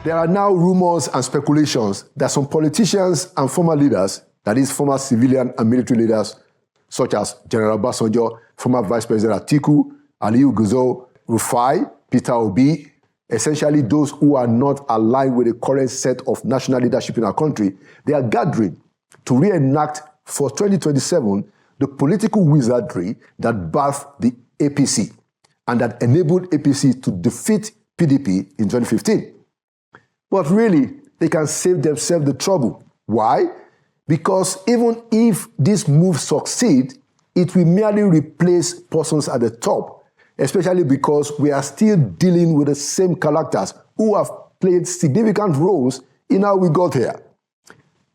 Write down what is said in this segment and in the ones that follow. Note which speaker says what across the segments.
Speaker 1: There are now rumors and speculations that some politicians and former leaders, that is, former civilian and military leaders, such as General Obasanjo, former Vice President Atiku, Aliyu Guzo, Rufai, Peter Obi, essentially those who are not aligned with the current set of national leadership in our country, they are gathering to reenact for 2027 the political wizardry that birthed the APC and that enabled APC to defeat PDP in 2015. But really, they can save themselves the trouble. Why? Because even if this move succeeds, it will merely replace persons at the top, especially because we are still dealing with the same characters who have played significant roles in how we got here.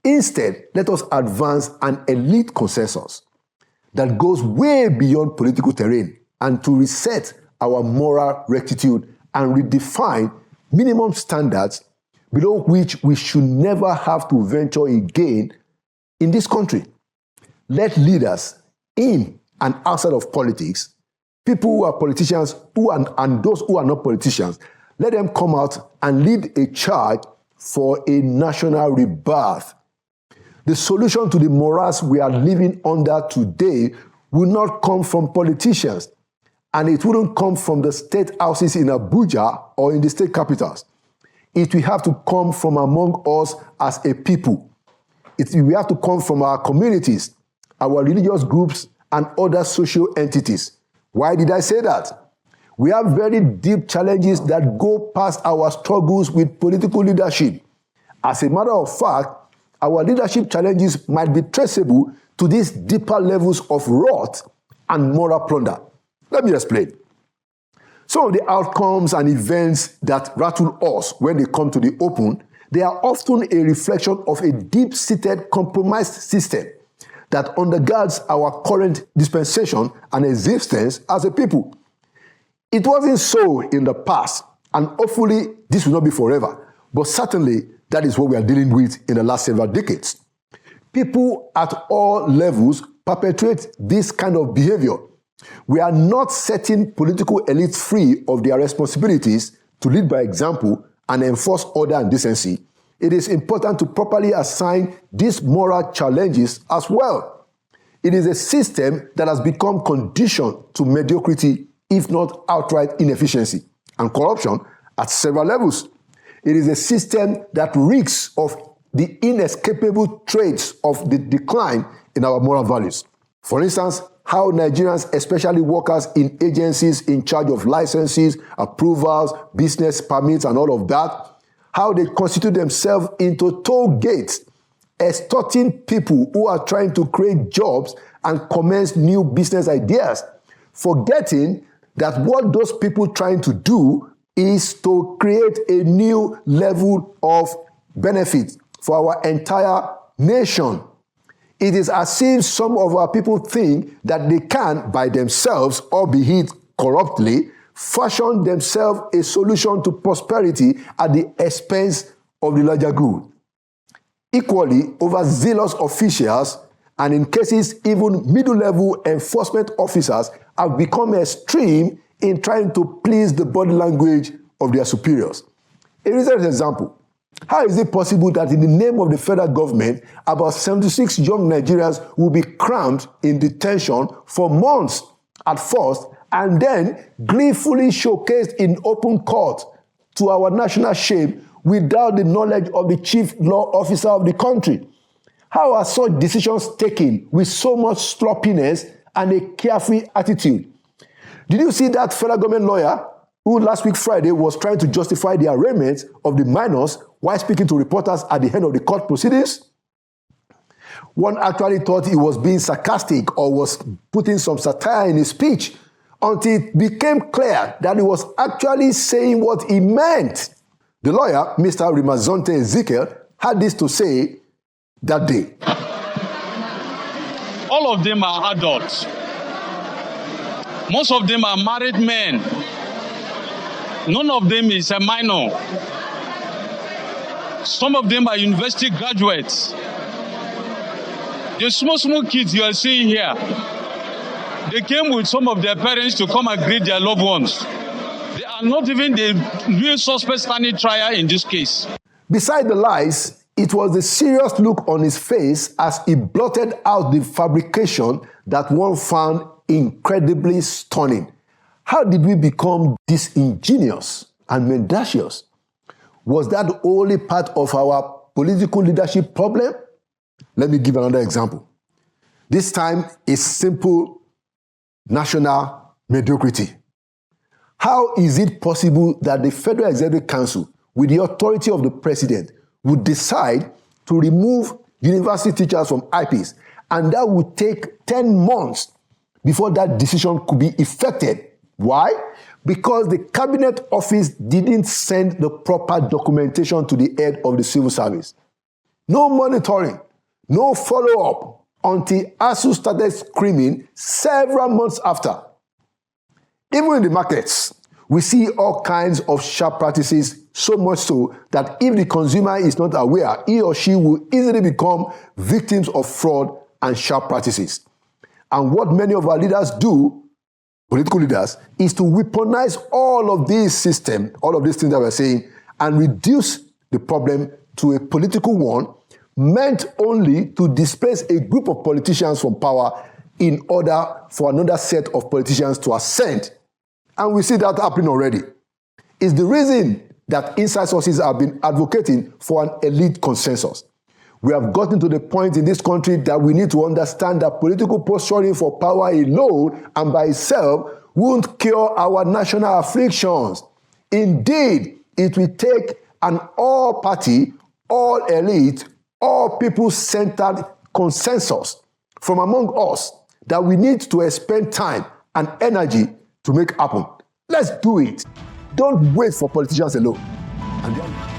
Speaker 1: Instead, let us advance an elite consensus that goes way beyond political terrain and to reset our moral rectitude and redefine minimum standards below which we should never have to venture again in this country. Let leaders in and outside of politics, people who are politicians and those who are not politicians, let them come out and lead a charge for a national rebirth. The solution to the morass we are living under today will not come from politicians, and it wouldn't come from the state houses in Abuja or in the state capitals. It will have to come from among us as a people. It will have to come from our communities, our religious groups, and other social entities. Why did I say that? We have very deep challenges that go past our struggles with political leadership. As a matter of fact, our leadership challenges might be traceable to these deeper levels of rot and moral plunder. Let me explain. Some of the outcomes and events that rattle us when they come to the open, they are often a reflection of a deep-seated compromised system that undergirds our current dispensation and existence as a people. It wasn't so in the past, and hopefully this will not be forever, but certainly that is what we are dealing with in the last several decades. People at all levels perpetuate this kind of behavior. We are not setting political elites free of their responsibilities to lead by example and enforce order and decency. It is important to properly assign these moral challenges as well. It is a system that has become conditioned to mediocrity, if not outright inefficiency and corruption at several levels. It is a system that reeks of the inescapable traits of the decline in our moral values. For instance, how Nigerians, especially workers in agencies in charge of licenses, approvals, business permits, and all of that, how they constitute themselves into toll gates, extorting people who are trying to create jobs and commence new business ideas, forgetting that what those people trying to do is to create a new level of benefit for our entire nation. It is as if some of our people think that they can, by themselves, albeit corruptly, fashion themselves a solution to prosperity at the expense of the larger good. Equally, overzealous officials, and in cases even middle-level enforcement officers, have become extreme in trying to please the body language of their superiors. A recent example. How is it possible that in the name of the federal government, about 76 young Nigerians will be crammed in detention for months at first and then gleefully showcased in open court to our national shame without the knowledge of the chief law officer of the country? How are such decisions taken with so much sloppiness and a carefree attitude? Did you see that federal government lawyer who last week Friday was trying to justify the arraignment of the minors while speaking to reporters at the end of the court proceedings? One actually thought he was being sarcastic or was putting some satire in his speech until it became clear that he was actually saying what he meant. The lawyer, Mr. Rimazonte Ezekiel, had this to say that day.
Speaker 2: All of them are adults. Most of them are married men. None of them is a minor. Some of them are university graduates. The small kids you are seeing here, they came with some of their parents to come and greet their loved ones. They are are not even the real suspect standing trial in this case.
Speaker 1: Beside the lies, it was the serious look on his face as he blotted out the fabrication that one found incredibly stunning. How did we become disingenuous and mendacious? Was that only part of our political leadership problem? Let me give another example. This time is simple national mediocrity. How is it possible that the Federal Executive Council, with the authority of the president, would decide to remove university teachers from IPs, and that would take 10 months before that decision could be effected? Why? Because the Cabinet Office didn't send the proper documentation to the head of the civil service. No monitoring, no follow-up until ASU started screaming several months after. Even in the markets, we see all kinds of sharp practices, so much so that if the consumer is not aware, he or she will easily become victims of fraud and sharp practices. And what many of our leaders do, political leaders, is to weaponize all of these systems, all of these things that we're saying, and reduce the problem to a political one meant only to displace a group of politicians from power in order for another set of politicians to ascend. And we see that happening already. It's the reason that inside sources have been advocating for an elite consensus. We have gotten to the point in this country that we need to understand that political posturing for power alone and by itself won't cure our national afflictions. Indeed, it will take an all-party, all-elite, all-people-centered consensus from among us that we need to expend time and energy to make happen. Let's do it. Don't wait for politicians alone. And then